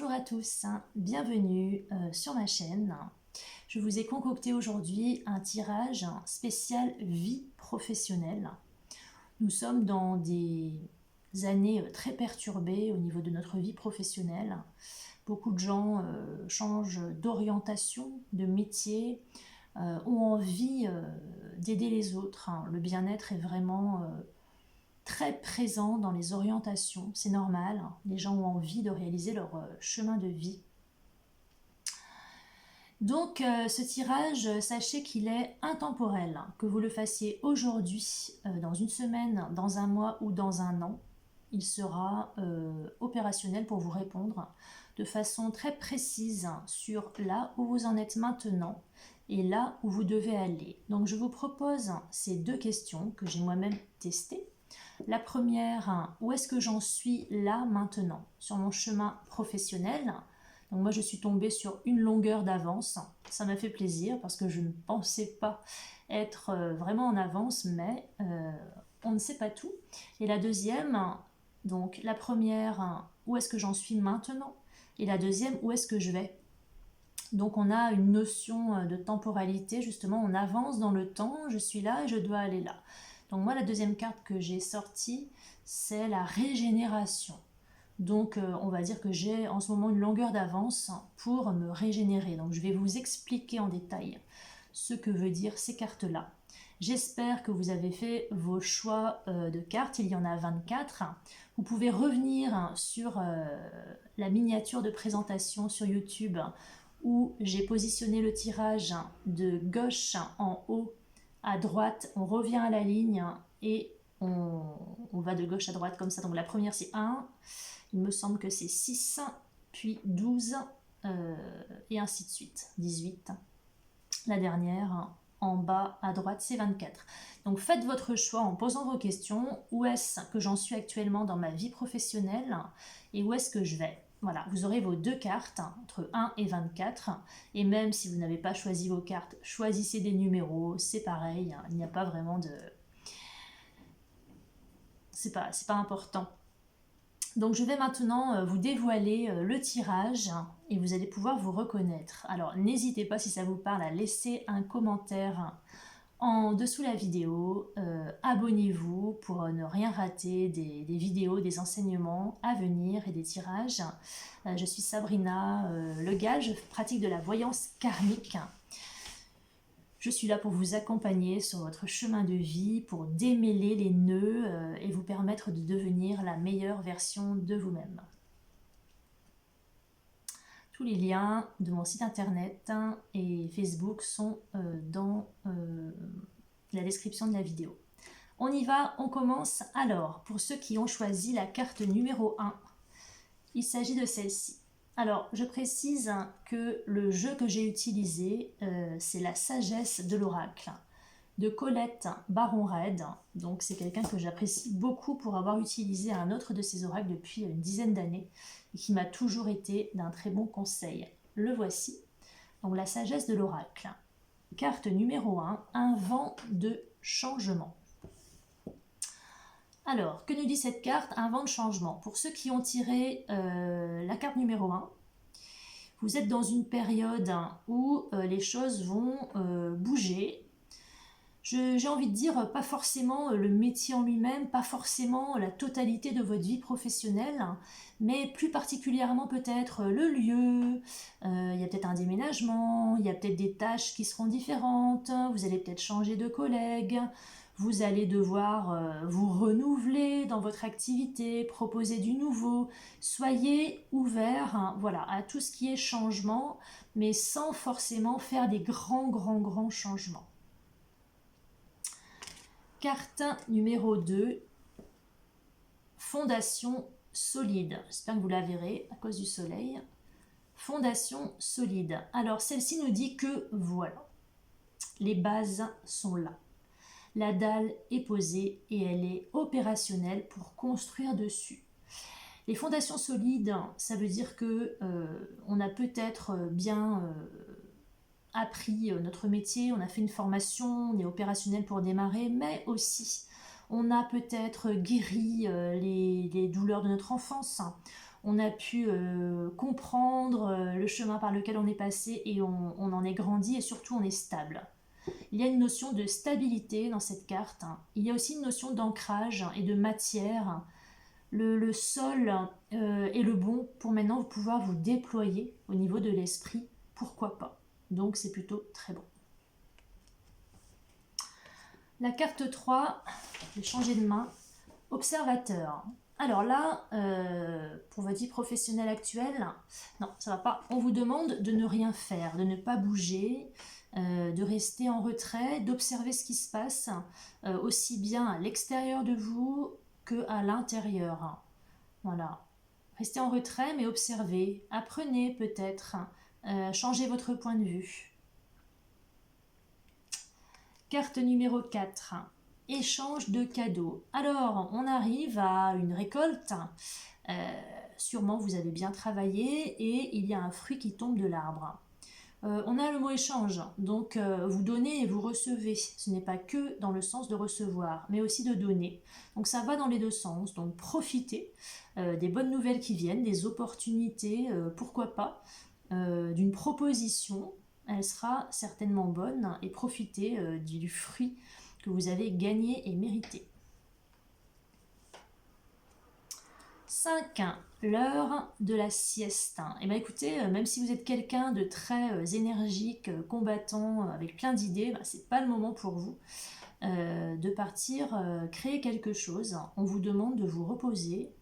Bonjour à tous, bienvenue sur ma chaîne. Je vous ai concocté aujourd'hui un tirage spécial vie professionnelle. Nous sommes dans des années très perturbées au niveau de notre vie professionnelle. Beaucoup de gens changent d'orientation, de métier, ont envie d'aider les autres. Le bien-être est vraiment très présent dans les orientations, c'est normal. Les gens ont envie de réaliser leur chemin de vie. Donc ce tirage, sachez qu'il est intemporel, que vous le fassiez aujourd'hui, dans une semaine, dans un mois ou dans un an. Il sera opérationnel pour vous répondre de façon très précise sur là où vous en êtes maintenant et là où vous devez aller. Donc je vous propose ces deux questions que j'ai moi-même testées. La première, où est-ce que j'en suis là maintenant sur mon chemin professionnel? Donc moi je suis tombée sur une longueur d'avance, ça m'a fait plaisir parce que je ne pensais pas être vraiment en avance, mais on ne sait pas tout. Et la deuxième, donc la première, où est-ce que j'en suis maintenant? Et la deuxième, où est-ce que je vais? Donc on a une notion de temporalité, justement on avance dans le temps, je suis là et je dois aller là. Donc moi la deuxième carte que j'ai sortie, c'est la régénération. Donc on va dire que j'ai en ce moment une longueur d'avance pour me régénérer. Donc je vais vous expliquer en détail ce que veut dire ces cartes-là. J'espère que vous avez fait vos choix de cartes, il y en a 24. Vous pouvez revenir sur la miniature de présentation sur YouTube où j'ai positionné le tirage de gauche en haut à droite, on revient à la ligne et on va de gauche à droite comme ça. Donc la première c'est 1, il me semble que c'est 6, puis 12 et ainsi de suite, 18. La dernière en bas à droite c'est 24. Donc faites votre choix en posant vos questions. Où est-ce que j'en suis actuellement dans ma vie professionnelle et où est-ce que je vais? Voilà, vous aurez vos deux cartes entre 1 et 24. Et même si vous n'avez pas choisi vos cartes, choisissez des numéros, c'est pareil, il n'y a pas vraiment de... C'est pas important. Donc je vais maintenant vous dévoiler le tirage et vous allez pouvoir vous reconnaître. Alors n'hésitez pas si ça vous parle à laisser un commentaire en dessous la vidéo, abonnez-vous pour ne rien rater des vidéos, des enseignements à venir et des tirages. Je suis Sabrina Legal, je pratique de la voyance karmique. Je suis là pour vous accompagner sur votre chemin de vie, pour démêler les nœuds et vous permettre de devenir la meilleure version de vous-même. Tous les liens de mon site internet et Facebook sont dans la description de la vidéo. On y va, on commence. Alors, pour ceux qui ont choisi la carte numéro 1, il s'agit de celle-ci. Alors, je précise que le jeu que j'ai utilisé, c'est la sagesse de l'oracle de Colette Baron-Red. Donc, c'est quelqu'un que j'apprécie beaucoup pour avoir utilisé un autre de ses oracles depuis une dizaine d'années et qui m'a toujours été d'un très bon conseil. Le voici. Donc, la sagesse de l'oracle. Carte numéro 1, un vent de changement. Alors, que nous dit cette carte? Un vent de changement. Pour ceux qui ont tiré la carte numéro 1, vous êtes dans une période où les choses vont bouger. J'ai envie de dire, pas forcément le métier en lui-même, pas forcément la totalité de votre vie professionnelle, mais plus particulièrement peut-être le lieu, il y a peut-être un déménagement, il y a peut-être des tâches qui seront différentes, vous allez peut-être changer de collègue, vous allez devoir vous renouveler dans votre activité, proposer du nouveau. Soyez ouverts voilà, à tout ce qui est changement, mais sans forcément faire des grands changements. Carte numéro 2, fondation solide. J'espère que vous la verrez à cause du soleil. Fondation solide. Alors celle-ci nous dit que voilà, les bases sont là. La dalle est posée et elle est opérationnelle pour construire dessus. Les fondations solides, ça veut dire que on a peut-être bien appris notre métier, on a fait une formation, on est opérationnel pour démarrer, mais aussi on a peut-être guéri les douleurs de notre enfance, on a pu comprendre le chemin par lequel on est passé et on en est grandi et surtout on est stable. Il y a une notion de stabilité dans cette carte. Il y a aussi une notion d'ancrage et de matière. Le sol est le bon pour maintenant pouvoir vous déployer au niveau de l'esprit. Pourquoi pas? Donc c'est plutôt très bon. La carte 3, je vais changer de main. Observateur. Alors là, pour votre vie professionnelle actuelle, non, ça va pas. On vous demande de ne rien faire, de ne pas bouger, de rester en retrait, d'observer ce qui se passe, aussi bien à l'extérieur de vous qu'à l'intérieur. Voilà. Restez en retrait, mais observez. Apprenez peut-être. Changez votre point de vue. Carte numéro 4. Échange de cadeaux. Alors, on arrive à une récolte. Sûrement, vous avez bien travaillé et il y a un fruit qui tombe de l'arbre. On a le mot échange, donc vous donnez et vous recevez. Ce n'est pas que dans le sens de recevoir, mais aussi de donner. Donc ça va dans les deux sens, donc profitez des bonnes nouvelles qui viennent, des opportunités, pourquoi pas, d'une proposition. Elle sera certainement bonne et profitez du fruit que vous avez gagné et mérité. 5. L'heure de la sieste. Et bien écoutez, même si vous êtes quelqu'un de très énergique, combattant, avec plein d'idées, c'est pas le moment pour vous de partir créer quelque chose. On vous demande de vous reposer,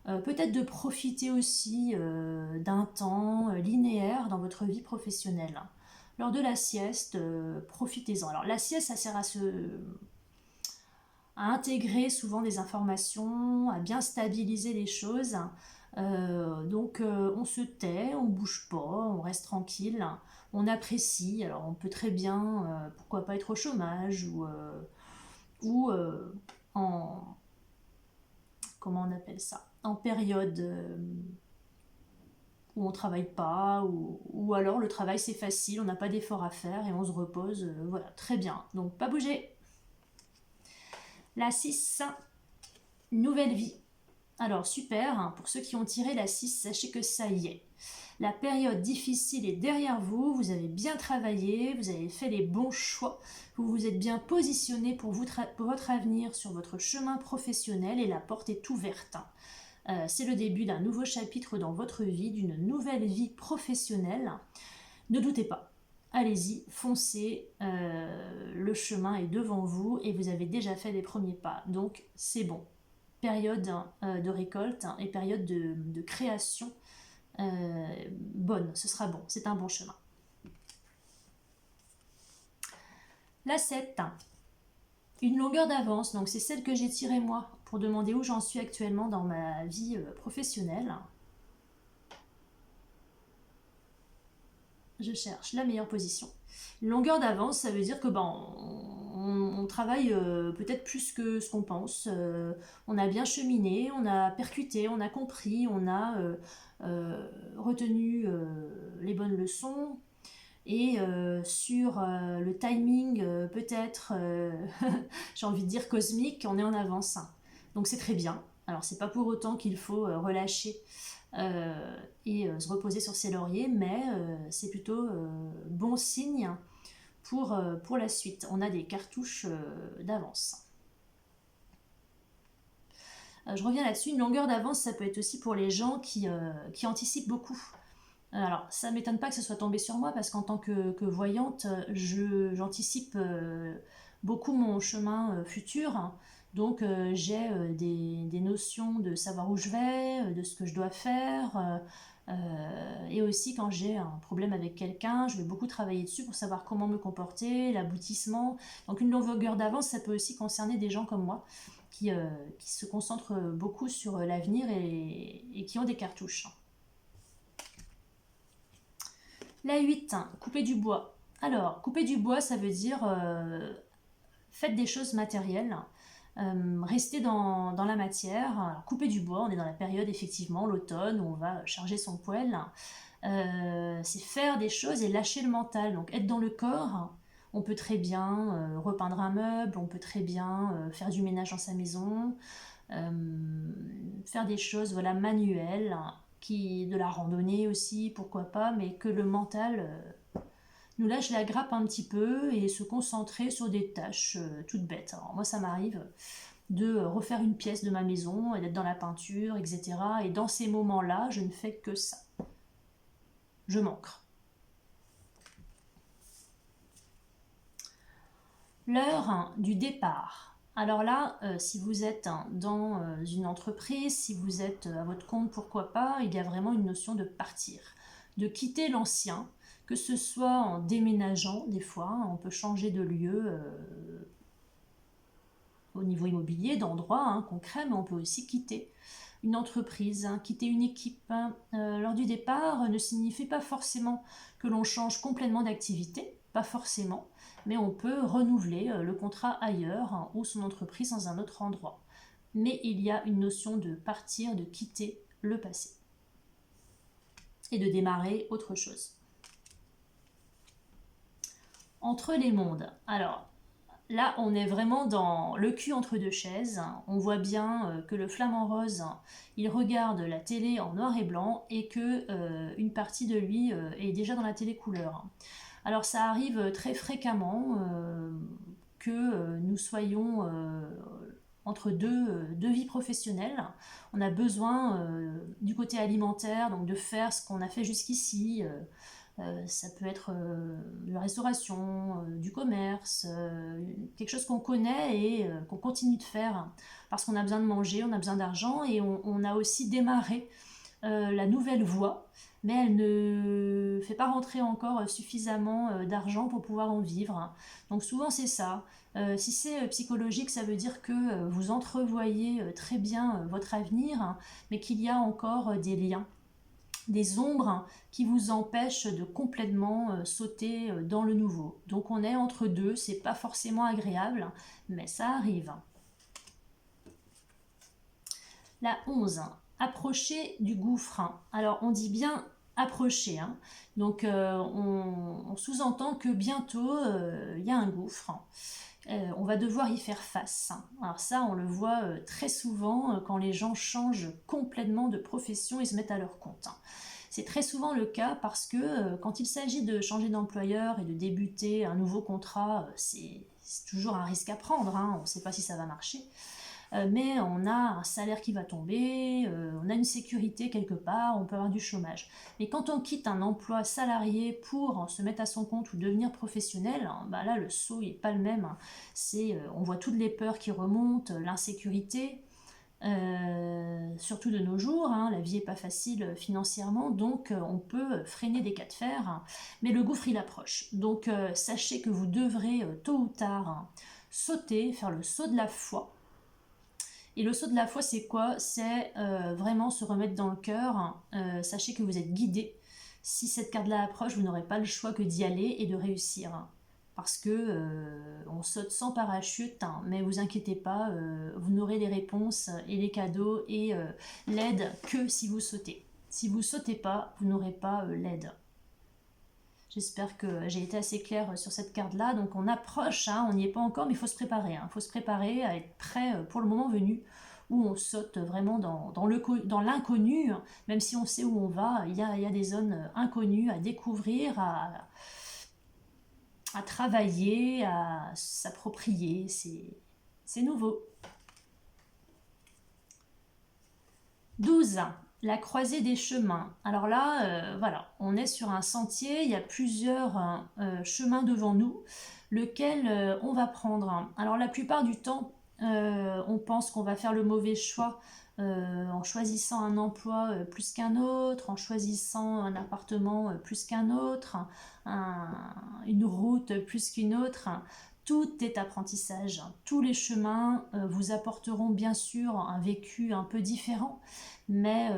peut-être de profiter aussi d'un temps linéaire dans votre vie professionnelle. Lors de la sieste, profitez-en. Alors la sieste, ça sert à intégrer souvent des informations, à bien stabiliser les choses. Donc on se tait, on bouge pas, on reste tranquille, on apprécie. Alors on peut très bien, pourquoi pas être au chômage ou en, comment on appelle ça, en période où on travaille pas, ou alors le travail c'est facile, on n'a pas d'effort à faire et on se repose, voilà, très bien. Donc pas bouger. La 6, nouvelle vie. Alors super, pour ceux qui ont tiré la 6, sachez que ça y est. La période difficile est derrière vous, vous avez bien travaillé, vous avez fait les bons choix, vous vous êtes bien positionné pour votre avenir sur votre chemin professionnel et la porte est ouverte. C'est le début d'un nouveau chapitre dans votre vie, d'une nouvelle vie professionnelle. Ne doutez pas, allez-y, foncez, le chemin est devant vous et vous avez déjà fait les premiers pas, donc c'est bon. Période de récolte et période de création bonne, ce sera bon, c'est un bon chemin. La 7, une longueur d'avance, donc c'est celle que j'ai tirée moi pour demander où j'en suis actuellement dans ma vie professionnelle. Je cherche la meilleure position. Une longueur d'avance, ça veut dire que on travaille peut-être plus que ce qu'on pense. On a bien cheminé, on a percuté, on a compris, on a retenu les bonnes leçons. Et sur le timing, peut-être, j'ai envie de dire cosmique, on est en avance. Donc c'est très bien. Alors c'est pas pour autant qu'il faut relâcher et se reposer sur ses lauriers, mais c'est plutôt bon signe pour la suite. On a des cartouches d'avance. Je reviens là-dessus, une longueur d'avance, ça peut être aussi pour les gens qui anticipent beaucoup. Alors, ça ne m'étonne pas que ce soit tombé sur moi parce qu'en tant que voyante, j'anticipe beaucoup mon chemin futur. Donc, j'ai des notions de savoir où je vais, de ce que je dois faire. Et aussi, quand j'ai un problème avec quelqu'un, je vais beaucoup travailler dessus pour savoir comment me comporter, l'aboutissement. Donc, une longueur d'avance, ça peut aussi concerner des gens comme moi qui se concentrent beaucoup sur l'avenir et qui ont des cartouches. La 8, couper du bois. Alors, couper du bois, ça veut dire faites des choses matérielles, restez dans la matière. Alors, couper du bois, on est dans la période effectivement, l'automne, où on va charger son poêle. C'est faire des choses et lâcher le mental, donc être dans le corps. On peut très bien repeindre un meuble, on peut très bien faire du ménage dans sa maison, faire des choses voilà, manuelles, de la randonnée aussi, pourquoi pas, mais que le mental nous lâche la grappe un petit peu et se concentrer sur des tâches toutes bêtes. Alors moi ça m'arrive de refaire une pièce de ma maison, et d'être dans la peinture, etc. Et dans ces moments-là, je ne fais que ça. Je m'ancre. L'heure du départ. Alors là, si vous êtes dans une entreprise, si vous êtes à votre compte, pourquoi pas, il y a vraiment une notion de partir, de quitter l'ancien, que ce soit en déménageant, des fois, on peut changer de lieu au niveau immobilier, d'endroit concret, mais on peut aussi quitter une entreprise, quitter une équipe. Lors du départ ne signifie pas forcément que l'on change complètement d'activité, pas forcément, mais on peut renouveler le contrat ailleurs ou son entreprise dans un autre endroit. Mais il y a une notion de partir, de quitter le passé et de démarrer autre chose. Entre les mondes. Alors, là, on est vraiment dans le cul entre deux chaises. On voit bien que le flamant rose, il regarde la télé en noir et blanc et que une partie de lui est déjà dans la télé couleur. Alors ça arrive très fréquemment que nous soyons entre deux vies professionnelles. On a besoin du côté alimentaire, donc de faire ce qu'on a fait jusqu'ici. Ça peut être de la restauration, du commerce, quelque chose qu'on connaît et qu'on continue de faire parce qu'on a besoin de manger, on a besoin d'argent et on a aussi démarré la nouvelle voie, mais elle ne fait pas rentrer encore suffisamment d'argent pour pouvoir en vivre. Donc souvent c'est ça. Si c'est psychologique, ça veut dire que vous entrevoyez très bien votre avenir, mais qu'il y a encore des liens, des ombres qui vous empêchent de complètement sauter dans le nouveau. Donc on est entre deux, c'est pas forcément agréable, mais ça arrive. La 11, approcher du gouffre. Alors on dit bien approcher, donc on sous-entend que bientôt il y a un gouffre. On va devoir y faire face. Alors ça, on le voit très souvent quand les gens changent complètement de profession et se mettent à leur compte. C'est très souvent le cas parce que quand il s'agit de changer d'employeur et de débuter un nouveau contrat, c'est toujours un risque à prendre, on ne sait pas si ça va marcher. Mais on a un salaire qui va tomber, on a une sécurité quelque part, on peut avoir du chômage. Mais quand on quitte un emploi salarié pour se mettre à son compte ou devenir professionnel, bah là le saut n'est pas le même. On voit toutes les peurs qui remontent, l'insécurité, surtout de nos jours, la vie n'est pas facile financièrement, donc on peut freiner des cas de fer, mais le gouffre il approche. Donc sachez que vous devrez tôt ou tard sauter, faire le saut de la foi. Et le saut de la foi, c'est quoi? C'est vraiment se remettre dans le cœur. Sachez que vous êtes guidé. Si cette carte-là approche, vous n'aurez pas le choix que d'y aller et de réussir. Parce que on saute sans parachute, mais vous inquiétez pas, vous n'aurez les réponses et les cadeaux et l'aide que si vous sautez. Si vous sautez pas, vous n'aurez pas l'aide. J'espère que j'ai été assez claire sur cette carte-là. Donc on approche, on n'y est pas encore, mais il faut se préparer. Il faut se préparer à être prêt pour le moment venu, où on saute vraiment dans l'inconnu. Même si on sait où on va, il y a des zones inconnues à découvrir, à travailler, à s'approprier. C'est nouveau. 12. La croisée des chemins. Alors là, voilà, on est sur un sentier, il y a plusieurs chemins devant nous, lequel on va prendre. Alors la plupart du temps, on pense qu'on va faire le mauvais choix en choisissant un emploi plus qu'un autre, en choisissant un appartement plus qu'un autre, une route plus qu'une autre. Tout est apprentissage. Tous les chemins vous apporteront bien sûr un vécu un peu différent, mais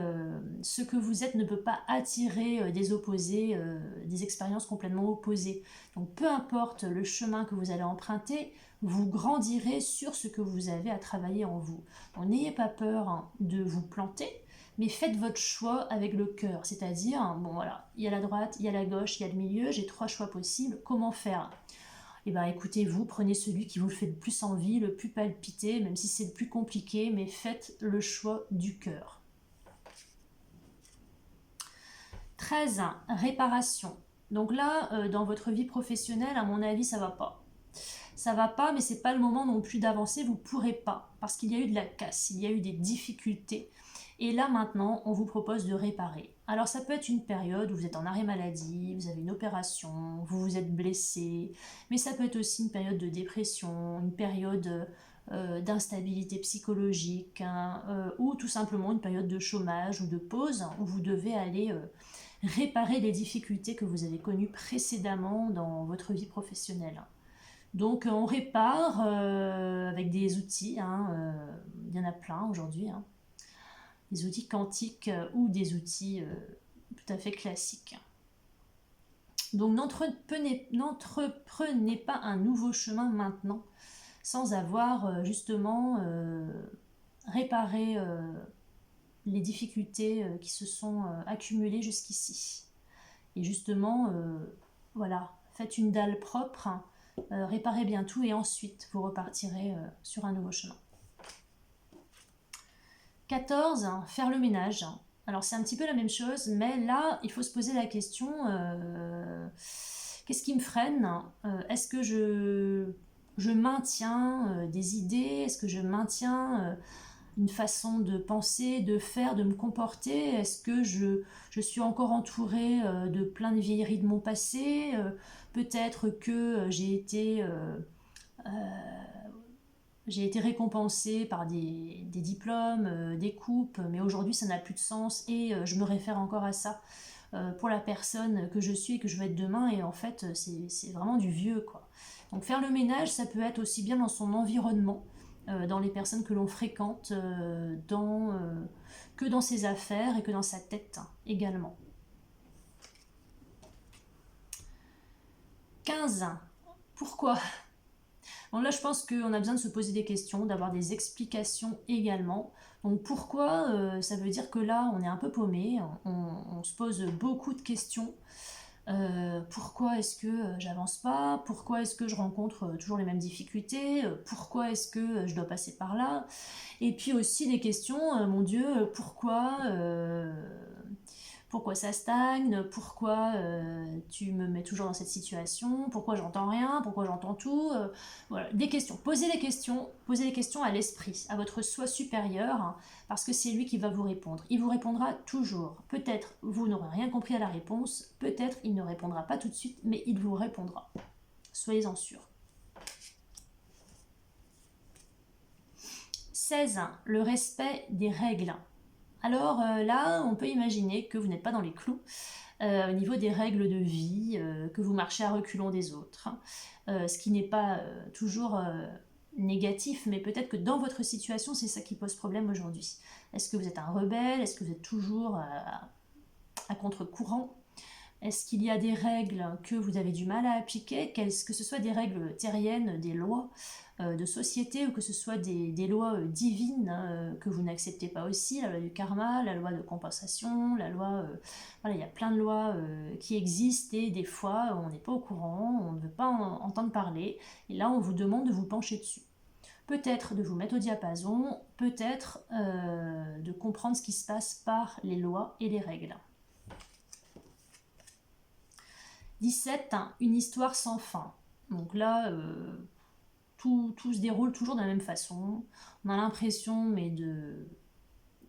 ce que vous êtes ne peut pas attirer des opposés, des expériences complètement opposées. Donc peu importe le chemin que vous allez emprunter, vous grandirez sur ce que vous avez à travailler en vous. Donc n'ayez pas peur de vous planter, mais faites votre choix avec le cœur, c'est-à-dire, bon voilà, il y a la droite, il y a la gauche, il y a le milieu, j'ai 3 choix possibles, comment faire? et ben écoutez-vous, prenez celui qui vous fait le plus envie, le plus palpiter, même si c'est le plus compliqué, mais faites le choix du cœur. 13, réparation. Donc là, dans votre vie professionnelle, à mon avis, ça va pas. Ça va pas, mais c'est pas le moment non plus d'avancer, vous pourrez pas, parce qu'il y a eu de la casse, il y a eu des difficultés. Et là maintenant, on vous propose de réparer. Alors ça peut être une période où vous êtes en arrêt maladie, vous avez une opération, vous vous êtes blessé, mais ça peut être aussi une période de dépression, une période d'instabilité psychologique, hein, ou tout simplement une période de chômage ou de pause où vous devez aller réparer les difficultés que vous avez connues précédemment dans votre vie professionnelle. Donc on répare avec des outils, hein, il y en a plein aujourd'hui, hein, des outils quantiques ou des outils tout à fait classiques. Donc n'entreprenez pas un nouveau chemin maintenant sans avoir justement réparé les difficultés qui se sont accumulées jusqu'ici. Et justement, voilà, faites une dalle propre, hein, réparez bien tout et ensuite vous repartirez sur un nouveau chemin. 14, faire le ménage. Alors c'est un petit peu la même chose, mais là il faut se poser la question, qu'est-ce qui me freine? Est-ce que je maintiens des idées? Est-ce que je maintiens une façon de penser, de faire, de me comporter? Est-ce que je suis encore entourée de plein de vieilleries de mon passé? Peut-être que j'ai été récompensée par des diplômes, des coupes, mais aujourd'hui ça n'a plus de sens et je me réfère encore à ça pour la personne que je suis et que je vais être demain, et en fait c'est vraiment du vieux, quoi. Donc faire le ménage, ça peut être aussi bien dans son environnement, dans les personnes que l'on fréquente, que dans ses affaires et que dans sa tête également. 15. Pourquoi? Bon, là, je pense qu'on a besoin de se poser des questions, d'avoir des explications également. Donc pourquoi ça veut dire que là, on est un peu paumé, on se pose beaucoup de questions. Pourquoi est-ce que j'avance pas? Pourquoi est-ce que je rencontre toujours les mêmes difficultés? Pourquoi est-ce que je dois passer par là? Et puis aussi des questions, mon Dieu, pourquoi ça stagne? Pourquoi tu me mets toujours dans cette situation? Pourquoi j'entends rien? Pourquoi j'entends tout? Voilà, des questions. Posez les questions à l'esprit, à votre soi supérieur, hein, parce que c'est lui qui va vous répondre. Il vous répondra toujours. Peut-être vous n'aurez rien compris à la réponse, peut-être il ne répondra pas tout de suite, mais il vous répondra. Soyez-en sûrs. 16. Le respect des règles. Alors là, on peut imaginer que vous n'êtes pas dans les clous au niveau des règles de vie, que vous marchez à reculons des autres, hein. Ce qui n'est pas toujours négatif, mais peut-être que dans votre situation, c'est ça qui pose problème aujourd'hui. Est-ce que vous êtes un rebelle? Est-ce que vous êtes toujours à contre-courant? Est-ce qu'il y a des règles que vous avez du mal à appliquer, que ce soit des règles terriennes, des lois de société, ou que ce soit des lois divines que vous n'acceptez pas aussi, la loi du karma, la loi de compensation, la loi... voilà, il y a plein de lois qui existent et des fois on n'est pas au courant, on ne veut pas en entendre parler, et là on vous demande de vous pencher dessus. Peut-être de vous mettre au diapason, peut-être de comprendre ce qui se passe par les lois et les règles. 17, une histoire sans fin. Donc là, tout se déroule toujours de la même façon. On a l'impression de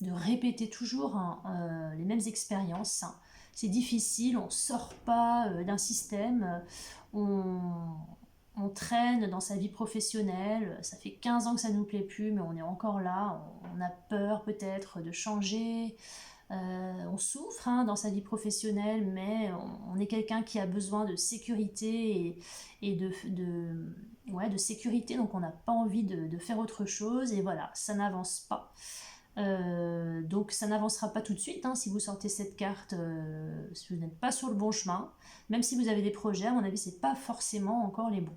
répéter toujours, hein, les mêmes expériences. C'est difficile, on ne sort pas d'un système, on traîne dans sa vie professionnelle, ça fait 15 ans que ça ne nous plaît plus, mais on est encore là, on a peur peut-être de changer. On souffre, hein, dans sa vie professionnelle, mais on est quelqu'un qui a besoin de sécurité et de sécurité, donc on n'a pas envie de faire autre chose, et voilà, ça n'avance pas. Donc ça n'avancera pas tout de suite, hein, si vous sortez cette carte, si vous n'êtes pas sur le bon chemin, même si vous avez des projets, à mon avis, c'est pas forcément encore les bons.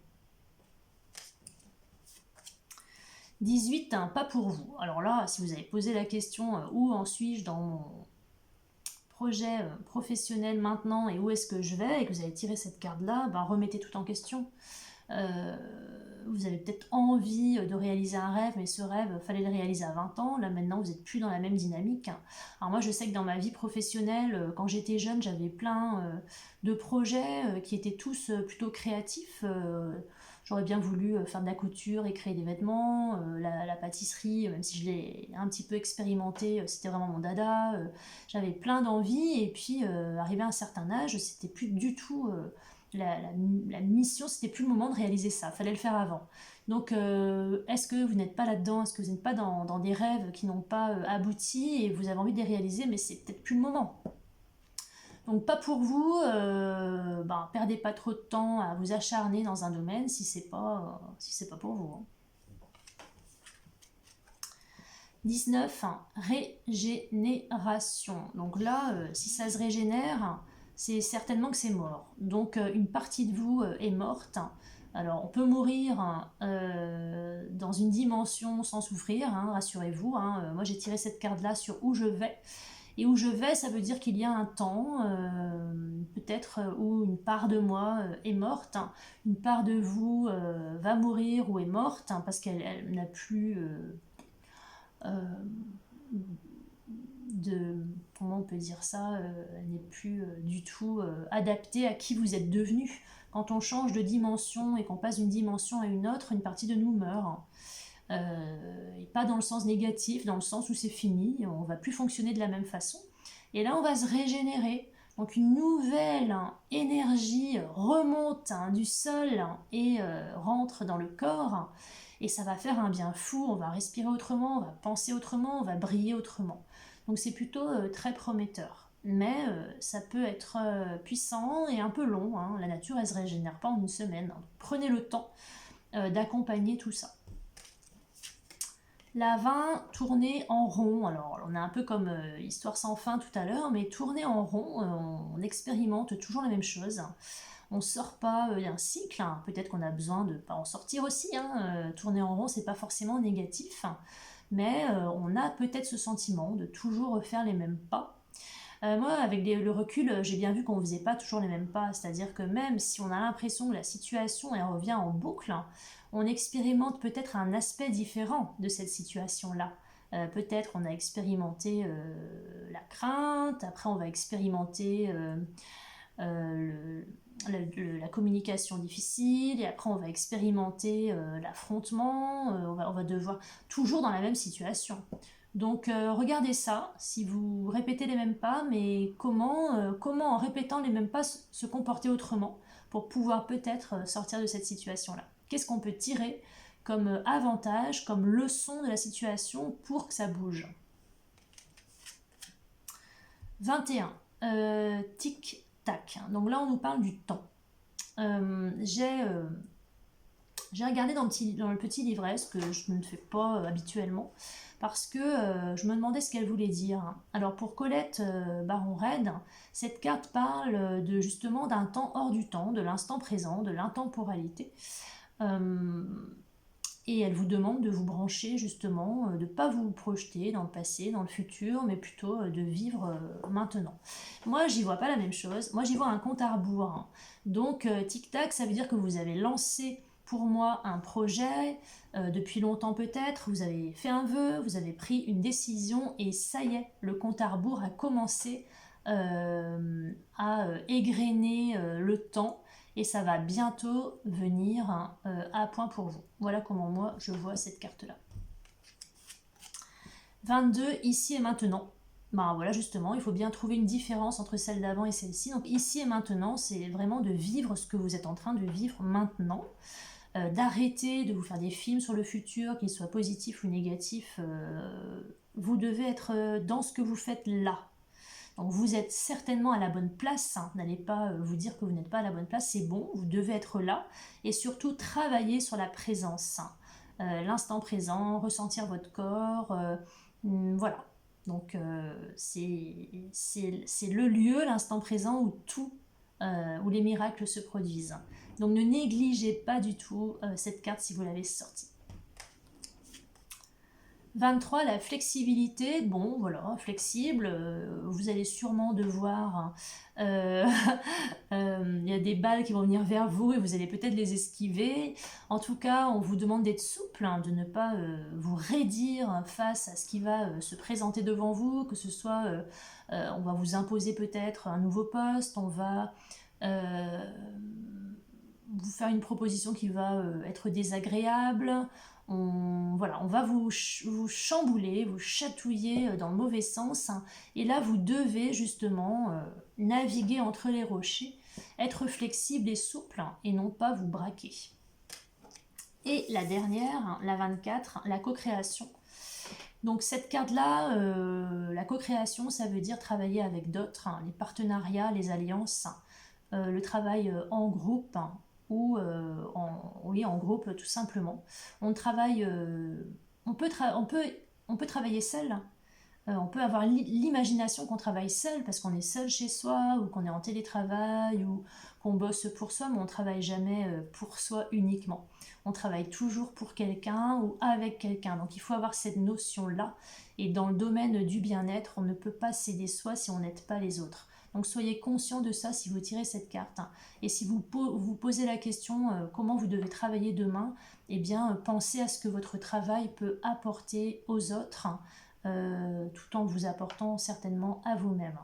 18, hein, pas pour vous. Alors là, si vous avez posé la question où en suis-je dans mon projet professionnel maintenant et où est-ce que je vais, et que vous avez tiré cette carte là, ben remettez tout en question. Euh, Vous avez peut-être envie de réaliser un rêve, mais ce rêve, fallait le réaliser à 20 ans. Là, maintenant, vous n'êtes plus dans la même dynamique. Alors moi, je sais que dans ma vie professionnelle, quand j'étais jeune, j'avais plein de projets qui étaient tous plutôt créatifs. J'aurais bien voulu faire de la couture et créer des vêtements, la pâtisserie, même si je l'ai un petit peu expérimenté, c'était vraiment mon dada. J'avais plein d'envies, et puis arrivé à un certain âge, c'était plus du tout la, la- la mission, c'était plus le moment de réaliser ça, fallait le faire avant. Donc, est-ce que vous n'êtes pas là-dedans? Est-ce que vous n'êtes pas dans des rêves qui n'ont pas abouti et vous avez envie de les réaliser, mais c'est peut-être plus le moment? Donc, pas pour vous, perdez pas trop de temps à vous acharner dans un domaine si c'est pas pour vous, hein. 19, hein, régénération. Donc là, si ça se régénère, c'est certainement que c'est mort. Donc une partie de vous est morte. Alors on peut mourir dans une dimension sans souffrir, hein, rassurez-vous, hein. Moi j'ai tiré cette carte-là sur où je vais. Et où je vais, ça veut dire qu'il y a un temps, peut-être où une part de moi est morte, hein. Une part de vous va mourir ou est morte, hein, parce qu'elle n'a plus euh, de, comment on peut dire ça, elle n'est plus du tout adaptée à qui vous êtes devenu. Quand on change de dimension et qu'on passe d'une dimension à une autre, une partie de nous meurt. Et pas dans le sens négatif, dans le sens où c'est fini, on va plus fonctionner de la même façon. Et là, on va se régénérer. Donc une nouvelle énergie remonte du sol et rentre dans le corps. Et ça va faire un bien fou, on va respirer autrement, on va penser autrement, on va briller autrement. Donc c'est plutôt très prometteur. Mais ça peut être puissant et un peu long, hein. La nature, elle ne se régénère pas en une semaine. Donc, prenez le temps d'accompagner tout ça. La 20, tourner en rond. Alors, on est un peu comme Histoire sans fin tout à l'heure, mais tourner en rond, on expérimente toujours la même chose. On ne sort pas d'un cycle, hein. Peut-être qu'on a besoin de pas en sortir aussi, hein. Tourner en rond, c'est pas forcément négatif, mais on a peut-être ce sentiment de toujours refaire les mêmes pas. Moi, avec le recul, j'ai bien vu qu'on ne faisait pas toujours les mêmes pas. C'est-à-dire que même si on a l'impression que la situation elle revient en boucle, on expérimente peut-être un aspect différent de cette situation-là. Peut-être on a expérimenté la crainte, après on va expérimenter la communication difficile, et après on va expérimenter l'affrontement, on va devoir toujours dans la même situation. Donc regardez ça, si vous répétez les mêmes pas, mais comment en répétant les mêmes pas se comporter autrement pour pouvoir peut-être sortir de cette situation-là. Qu'est-ce qu'on peut tirer comme avantage, comme leçon de la situation pour que ça bouge? 21. Tic-tac. Donc là, on nous parle du temps. J'ai regardé dans le petit livret, ce que je ne fais pas habituellement, parce que je me demandais ce qu'elle voulait dire. Alors pour Colette Baron-Red, cette carte parle justement d'un temps hors du temps, de l'instant présent, de l'intemporalité. Euh, et elle vous demande de vous brancher justement, de ne pas vous projeter dans le passé, dans le futur, mais plutôt de vivre maintenant. Moi, j'y vois pas la même chose. Moi, j'y vois un compte à rebours, hein. Donc, tic-tac, ça veut dire que vous avez lancé pour moi un projet depuis longtemps peut-être, vous avez fait un vœu, vous avez pris une décision et ça y est, le compte à rebours a commencé à égrener le temps et ça va bientôt venir à point pour vous. Voilà comment moi je vois cette carte-là. 22, ici et maintenant. Ben voilà, justement, il faut bien trouver une différence entre celle d'avant et celle-ci. Donc ici et maintenant, c'est vraiment de vivre ce que vous êtes en train de vivre maintenant. D'arrêter de vous faire des films sur le futur, qu'ils soient positifs ou négatifs. Vous devez être dans ce que vous faites là. Donc vous êtes certainement à la bonne place, hein. N'allez pas vous dire que vous n'êtes pas à la bonne place, c'est bon, vous devez être là. Et surtout travailler sur la présence, hein. L'instant présent, ressentir votre corps, voilà. Donc c'est le lieu, l'instant présent où où les miracles se produisent. Donc ne négligez pas du tout cette carte si vous l'avez sortie. 23, la flexibilité. Bon, voilà, flexible. Vous allez sûrement devoir... euh, il y a des balles qui vont venir vers vous et vous allez peut-être les esquiver. En tout cas, on vous demande d'être souple, hein, de ne pas vous raidir face à ce qui va se présenter devant vous, que ce soit... on va vous imposer peut-être un nouveau poste, on va... vous faire une proposition qui va être désagréable. Voilà, on va vous chambouler, vous chatouiller dans le mauvais sens, hein. Et là, vous devez justement naviguer entre les rochers, être flexible et souple, hein, et non pas vous braquer. Et la dernière, hein, la 24, la co-création. Donc cette carte-là, la co-création, ça veut dire travailler avec d'autres, hein, les partenariats, les alliances, le travail en groupe, hein, ou oui, en groupe tout simplement. On travaille, on peut travailler seul. On peut avoir l'imagination qu'on travaille seul parce qu'on est seul chez soi ou qu'on est en télétravail ou qu'on bosse pour soi, mais on ne travaille jamais pour soi uniquement. On travaille toujours pour quelqu'un ou avec quelqu'un. Donc il faut avoir cette notion-là. Et dans le domaine du bien-être, on ne peut pas s'aider soi si on n'aide pas les autres. Donc soyez conscient de ça si vous tirez cette carte. Et si vous vous posez la question comment vous devez travailler demain, eh bien pensez à ce que votre travail peut apporter aux autres, tout en vous apportant certainement à vous-même.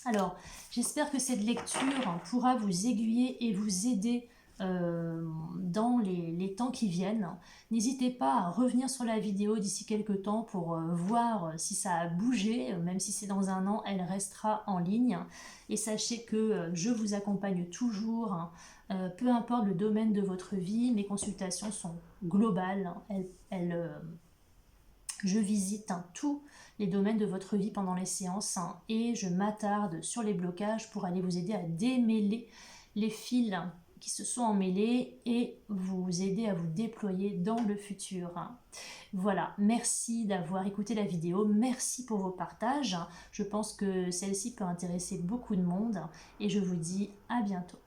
Alors, j'espère que cette lecture pourra vous aiguiller et vous aider dans les temps qui viennent. N'hésitez pas à revenir sur la vidéo d'ici quelques temps pour voir si ça a bougé. Même si c'est dans un an, elle restera en ligne. Et sachez que je vous accompagne toujours, hein, peu importe le domaine de votre vie. Mes consultations sont globales. Je visite, hein, tous les domaines de votre vie pendant les séances, hein, et je m'attarde sur les blocages pour aller vous aider à démêler les fils qui se sont emmêlés et vous aider à vous déployer dans le futur. Voilà, merci d'avoir écouté la vidéo, merci pour vos partages. Je pense que celle-ci peut intéresser beaucoup de monde et je vous dis à bientôt.